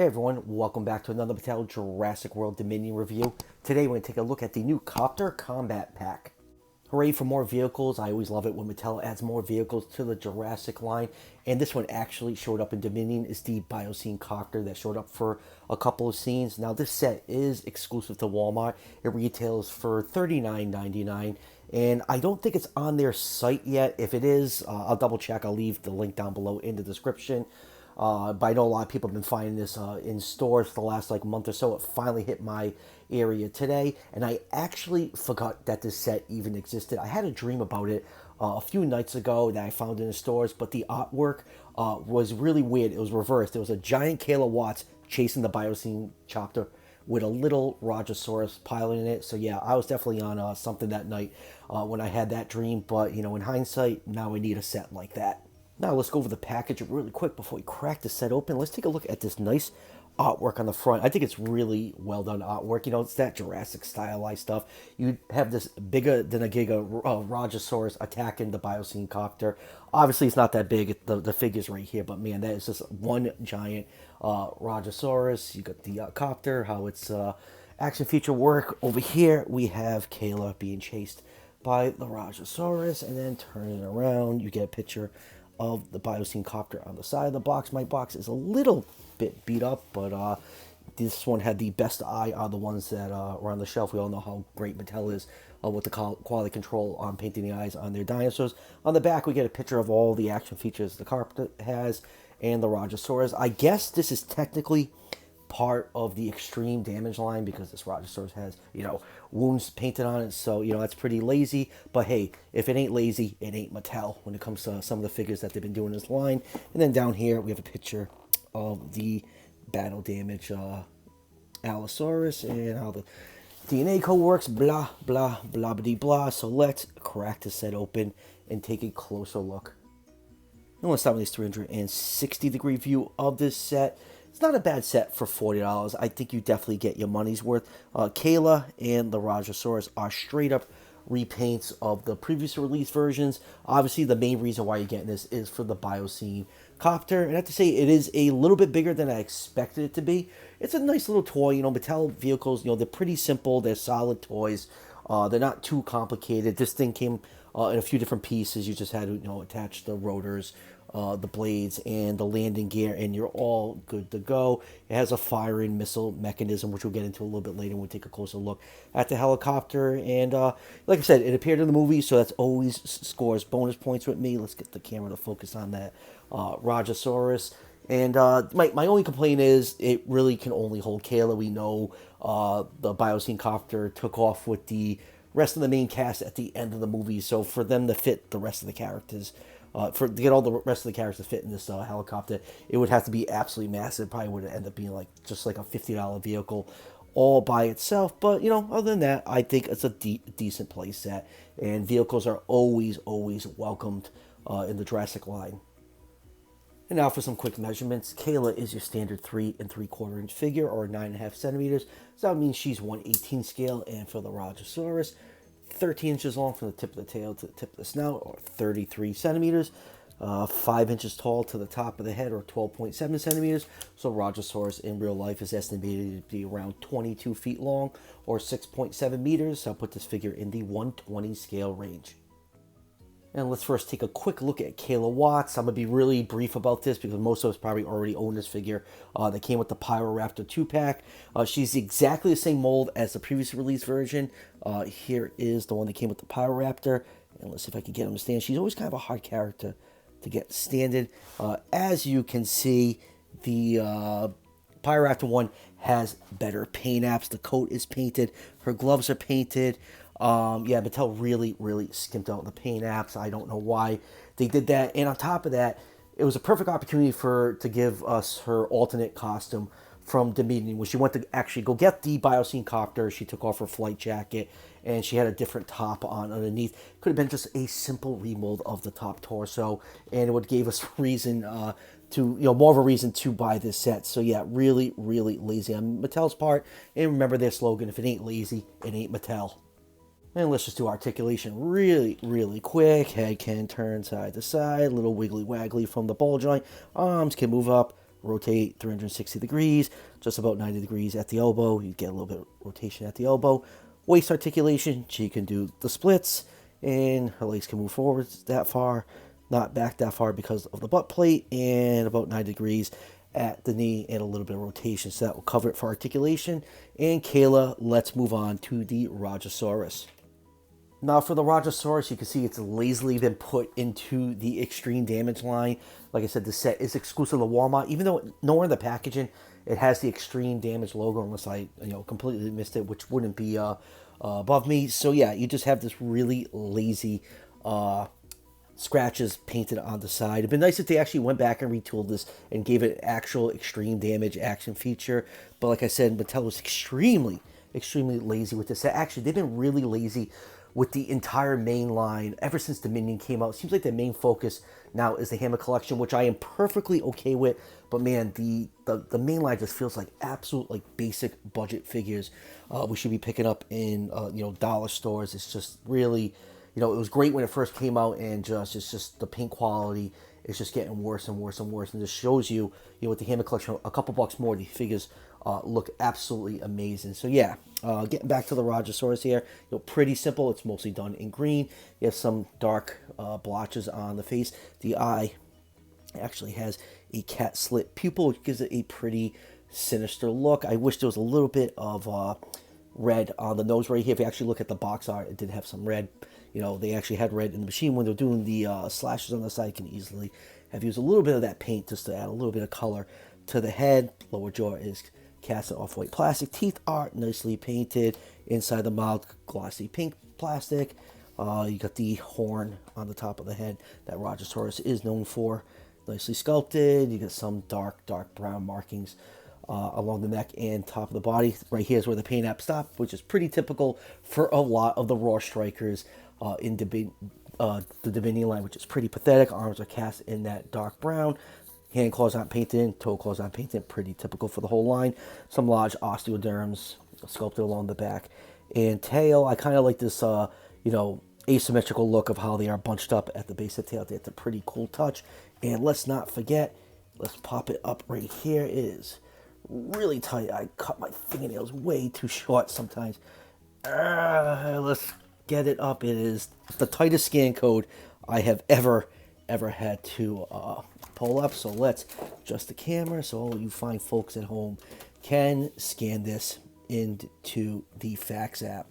Hey everyone, welcome back to another Mattel Jurassic World Dominion review. Today we're going to take a look at the new Copter Combat Pack. Hooray for more vehicles. I always love it when Mattel adds more vehicles to the Jurassic line. And this one actually showed up in Dominion. It's the Biosyn Copter that showed up for a couple of scenes. Now this set is exclusive to Walmart. It retails for $39.99. And I don't think it's on their site yet. If it is, I'll double check. I'll leave the link down below in the description. But I know a lot of people have been finding this in stores for the last month or so. It finally hit my area today, and I actually forgot that this set even existed. I had a dream about it a few nights ago that I found in the stores, but the artwork was really weird. It was reversed. There was a giant Kayla Watts chasing the Biosyn Copter with a little Rajasaurus piloting it. So yeah, I was definitely on something that night when I had that dream. But in hindsight, now I need a set like that. Now let's go over the package really quick before we crack the set open. Let's take a look at this nice artwork on the front. I think it's really well done artwork. It's that Jurassic stylized stuff. You have this bigger than a giga Rajasaurus attacking the Biosyn Copter. Obviously, it's not that big. The figure's right here, but man, that is just one giant Rajasaurus. You got the Copter, how it's action feature work. Over here, we have Kayla being chased by the Rajasaurus, and then turning it around, you get a picture of the Biosyn Copter on the side of the box. My box is a little bit beat up, but this one had the best eye on the ones that were on the shelf. We all know how great Mattel is with the quality control on painting the eyes on their dinosaurs. On the back, we get a picture of all the action features the Copter has and the Rajasaurus. I guess this is technically part of the extreme damage line because this Rajasaurus has, wounds painted on it. So, that's pretty lazy. But hey, if it ain't lazy, it ain't Mattel when it comes to some of the figures that they've been doing in this line. And then down here, we have a picture of the battle damage Allosaurus and how the DNA code works, blah, blah, blah, blah, blah. So let's crack the set open and take a closer look. And let's start with this 360 degree view of this set. It's not a bad set for $40. I think you definitely get your money's worth. Kayla and the Rajasaurus are straight up repaints of the previous release versions. Obviously, the main reason why you're getting this is for the Biosyn Copter. And I have to say, it is a little bit bigger than I expected it to be. It's a nice little toy. Mattel vehicles, they're pretty simple. They're solid toys. They're not too complicated. This thing came in a few different pieces. You just had to, attach the rotors, the blades, and the landing gear, and you're all good to go. It has a firing missile mechanism, which we'll get into a little bit later when we take a closer look at the helicopter. And like I said, it appeared in the movie, so that's always scores bonus points with me. Let's get the camera to focus on that Rajasaurus. And my only complaint is it really can only hold Kayla. We know the Biosyn Copter took off with the rest of the main cast at the end of the movie, so for them to fit the rest of the characters, to get all the rest of the characters to fit in this helicopter, it would have to be absolutely massive. Probably would end up being just like a $50 vehicle all by itself. But other than that, I think it's a decent play set, and vehicles are always welcomed in the Jurassic line. And now for some quick measurements. Kayla is your standard 3 3/4 inch figure, or 9.5 centimeters. So that means she's 1/18 scale. And for the Rajasaurus, 13 inches long from the tip of the tail to the tip of the snout, or 33 centimeters. 5 inches tall to the top of the head, or 12.7 centimeters. So Rajasaurus in real life is estimated to be around 22 feet long, or 6.7 meters. So I'll put this figure in the 120 scale range. And let's first take a quick look at Kayla Watts. I'm going to be really brief about this because most of us probably already own this figure. That came with the Pyroraptor 2-pack. She's exactly the same mold as the previous release version. Here is the one that came with the Pyroraptor. And let's see if I can get him to stand. She's always kind of a hard character to get standing. As you can see, the Pyroraptor one has better paint apps. The coat is painted. Her gloves are painted. Yeah, Mattel really skimped out the paint apps. I don't know why they did that. And on top of that, it was a perfect opportunity to give us her alternate costume from Dominion, when she went to actually go get the Biosyn Copter. She took off her flight jacket, and she had a different top on underneath. Could have been just a simple remold of the top torso, and it would give us reason more of a reason to buy this set. So yeah, really lazy on Mattel's part. And remember their slogan: if it ain't lazy, it ain't Mattel. And let's just do articulation really quick. Head can turn side to side, little wiggly waggly from the ball joint. Arms can move up, rotate 360 degrees, just about 90 degrees at the elbow. You get a little bit of rotation at the elbow. Waist articulation, she can do the splits, and her legs can move forwards that far, not back that far because of the butt plate, and about 90 degrees at the knee and a little bit of rotation. So that will cover it for articulation. And Kayla, let's move on to the Rajasaurus. Now for the Rajasaurus, you can see it's lazily been put into the extreme damage line. Like I said, the set is exclusive to Walmart, even though nowhere in the packaging it has the extreme damage logo, unless I completely missed it, which wouldn't be above me. So yeah, you just have this really lazy scratches painted on the side. It'd been nice if they actually went back and retooled this and gave it actual extreme damage action feature. But like I said, Mattel was extremely lazy with this set. Actually, they've been really lazy with the entire main line ever since Dominion came out. It seems like their main focus now is the Hammer collection, which I am perfectly okay with. But man, the main line just feels like absolute basic budget figures we should be picking up in dollar stores. It's just really, it was great when it first came out, and it's just the paint quality is just getting worse and worse and worse. And this shows you, with the Hammer collection, a couple bucks more, the figures look absolutely amazing. So yeah, getting back to the Rajasaurus here, pretty simple. It's mostly done in green. You have some dark blotches on the face. The eye actually has a cat slit pupil, which gives it a pretty sinister look. I wish there was a little bit of red on the nose right here. If you actually look at the box art, it did have some red. They actually had red in the machine when they're doing the slashes on the side. You can easily have used a little bit of that paint just to add a little bit of color to the head. Lower jaw is cast in off-white plastic. Teeth are nicely painted. Inside the mouth, glossy pink plastic. You got the horn on the top of the head that Rajasaurus is known for. Nicely sculpted. You got some dark brown markings along the neck and top of the body. Right here is where the paint app stopped, which is pretty typical for a lot of the Raw Strikers in the Dominion line, which is pretty pathetic. Arms are cast in that dark brown. Hand claws aren't painted, toe claws aren't painted. Pretty typical for the whole line. Some large osteoderms sculpted along the back and tail. I kind of like this, asymmetrical look of how they are bunched up at the base of the tail. That's a pretty cool touch. And let's not forget, let's pop it up right here. It is really tight. I cut my fingernails way too short sometimes. Let's get it up. It is the tightest scan code I have ever had to pull up. So let's adjust the camera so all you fine folks at home can scan this into the fax app.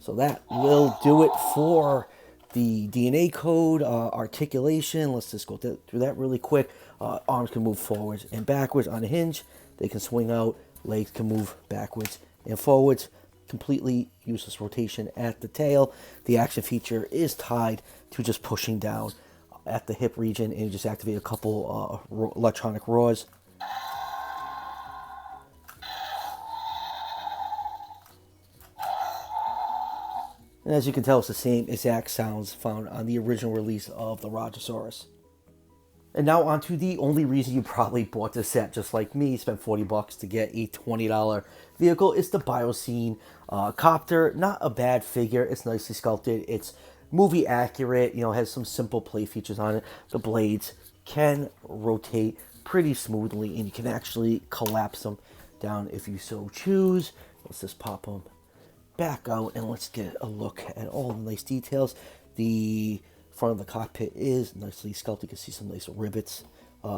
So that will do it for the DNA code, articulation. Let's just go through that really quick. Arms can move forwards and backwards on a hinge. They can swing out. Legs can move backwards and forwards. Completely useless rotation at the tail. The action feature is tied to just pushing down at the hip region, and you just activate a couple electronic roars. And as you can tell, it's the same exact sounds found on the original release of the Rajasaurus. And now on to the only reason you probably bought this set, just like me, spent $40 to get a $20 vehicle. It's the Biosyn Copter. Not a bad figure. It's nicely sculpted. It's movie accurate. Has some simple play features on it. The blades can rotate pretty smoothly, and you can actually collapse them down if you so choose. Let's just pop them back out, and let's get a look at all the nice details. The front of the cockpit is nicely sculpted. You can see some nice rivets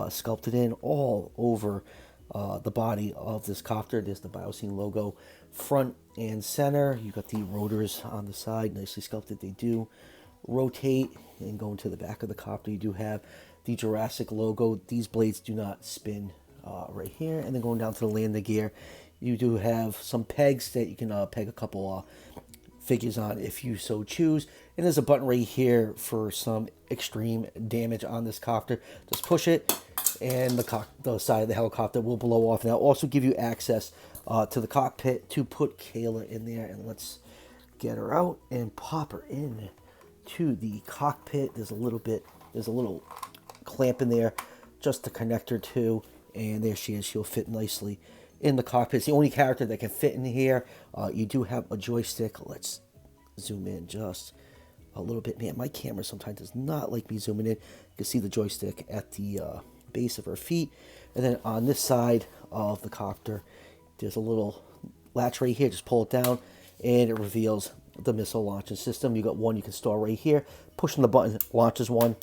sculpted in all over the body of this copter. There's the Biosyn logo front and center. You got the rotors on the side, nicely sculpted. They do rotate, and going to the back of the copter, you do have the Jurassic logo. These blades do not spin right here. And then going down to the landing gear, you do have some pegs that you can peg a couple figures on if you so choose. And there's a button right here for some extreme damage on this copter. Just push it, and the side of the helicopter will blow off. And that'll also give you access to the cockpit to put Kayla in there. And let's get her out and pop her in to the cockpit. There's a little clamp in there just to connect her to, and there she is. She'll fit nicely in the cockpit. It's the only character that can fit in here. You do have a joystick. Let's zoom in just a little bit. Man, my camera sometimes does not like me zooming in. You can see the joystick at the base of her feet. And then on this side of the copter, there's a little latch right here. Just pull it down, and it reveals the missile launching system. You got one you can store right here. Pushing the button launches one,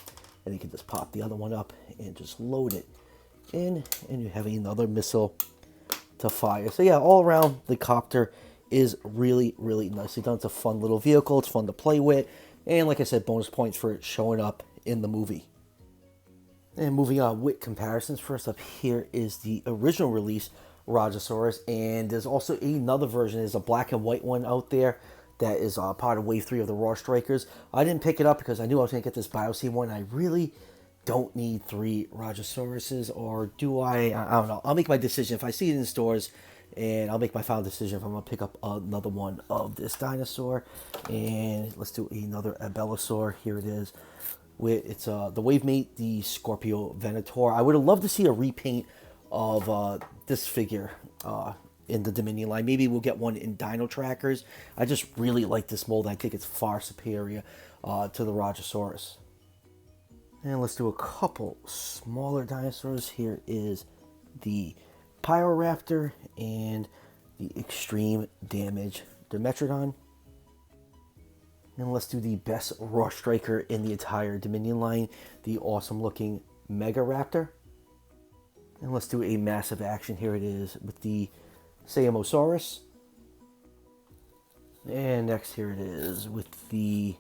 and you can just pop the other one up and just load it in, and you have another missile to fire. So yeah, all around the copter is really, really nicely done. It's a fun little vehicle. It's fun to play with, and like I said, bonus points for it showing up in the movie. And moving on with comparisons, first up here is the original release Rajasaurus, and there's also another version. There's a black and white one out there that is part of Wave 3 of the Raw Strikers. I didn't pick it up because I knew I was going to get this Biosyn one. I really don't need 3 Rajasauruses, or do I? I don't know. I'll make my decision if I see it in stores, and I'll make my final decision if I'm going to pick up another one of this dinosaur. And let's do another Abelisaur. Here it is. It's the Wavemate, the Scorpio Venator. I would have loved to see a repaint of this figure in the Dominion line. Maybe we'll get one in Dino Trackers. I just really like this mold. I think it's far superior to the Rajasaurus. And let's do a couple smaller dinosaurs. Here is the Pyroraptor and the Extreme Damage Dimetrodon. And let's do the best Raw Striker in the entire Dominion line, the awesome looking Mega Raptor. And let's do a massive action. Here it is with the Samosaurus. And next here it is with the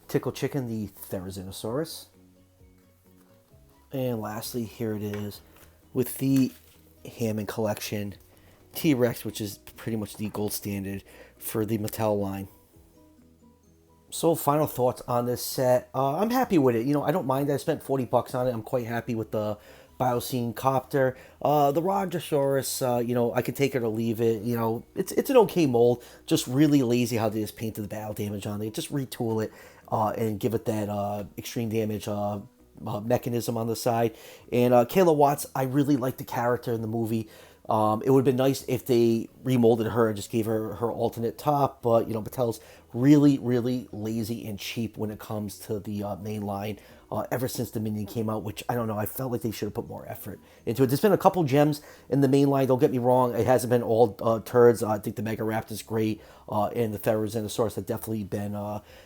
Tickle Chicken, the Therizinosaurus. And lastly, here it is with the Hammond Collection T-Rex, which is pretty much the gold standard for the Mattel line. So final thoughts on this set. I'm happy with it. You know, I don't mind that I spent $40 on it. I'm quite happy with the Biosyn Copter. The Rajasaurus, you know, I could take it or leave it. You know, it's an okay mold. Just really lazy how they just painted the battle damage on it. Just retool it and give it that extreme damage mechanism on the side. And Kayla Watts, I really like the character in the movie. It would have been nice if they remolded her and just gave her her alternate top, but you know, Mattel's really, really lazy and cheap when it comes to the main line. Ever since Dominion came out, which I don't know, I felt like they should have put more effort into it. There's been a couple gems in the main line. Don't get me wrong, it hasn't been all turds. I think the Mega Raptor's great, and the Therizinosaurus have definitely been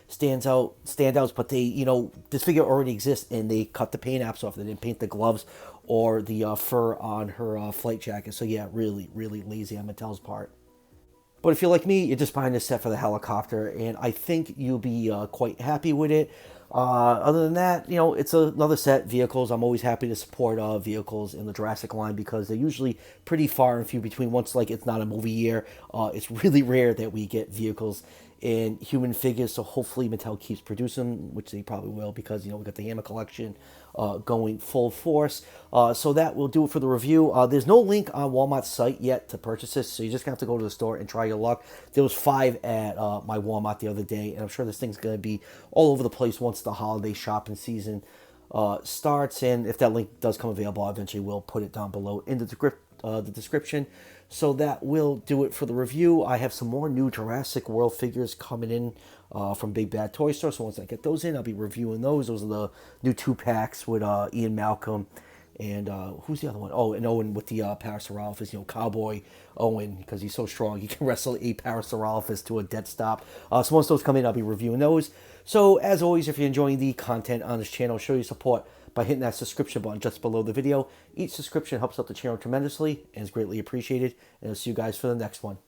standouts. But they, you know, this figure already exists, and they cut the paint apps off. They didn't paint the gloves or the fur on her flight jacket. So yeah, really, really lazy on Mattel's part. But if you're like me, you're just buying this set for the helicopter, and I think you'll be quite happy with it. Other than that, you know, it's another set, vehicles. I'm always happy to support vehicles in the Jurassic line because they're usually pretty far and few between. Once, like, it's not a movie year, it's really rare that we get vehicles and human figures, so hopefully Mattel keeps producing, which they probably will, because, you know, we got the Hammer collection going full force. So that will do it for the review. There's no link on Walmart's site yet to purchase this, so you just have to go to the store and try your luck. There was 5 at my Walmart the other day, and I'm sure this thing's going to be all over the place once the holiday shopping season starts. And if that link does come available, I eventually will put it down below in the description. So that will do it for the review. I have some more new Jurassic World figures coming in from Big Bad Toy Store. So once I get those in, I'll be reviewing those. Those are the new 2-packs with Ian Malcolm and who's the other one? Oh, and Owen with the Parasaurolophus, you know, Cowboy Owen, because he's so strong. He can wrestle a Parasaurolophus to a dead stop. So once those come in, I'll be reviewing those. So as always, if you're enjoying the content on this channel, show your support by hitting that subscription button just below the video. Each subscription helps out the channel tremendously and is greatly appreciated. And I'll see you guys for the next one.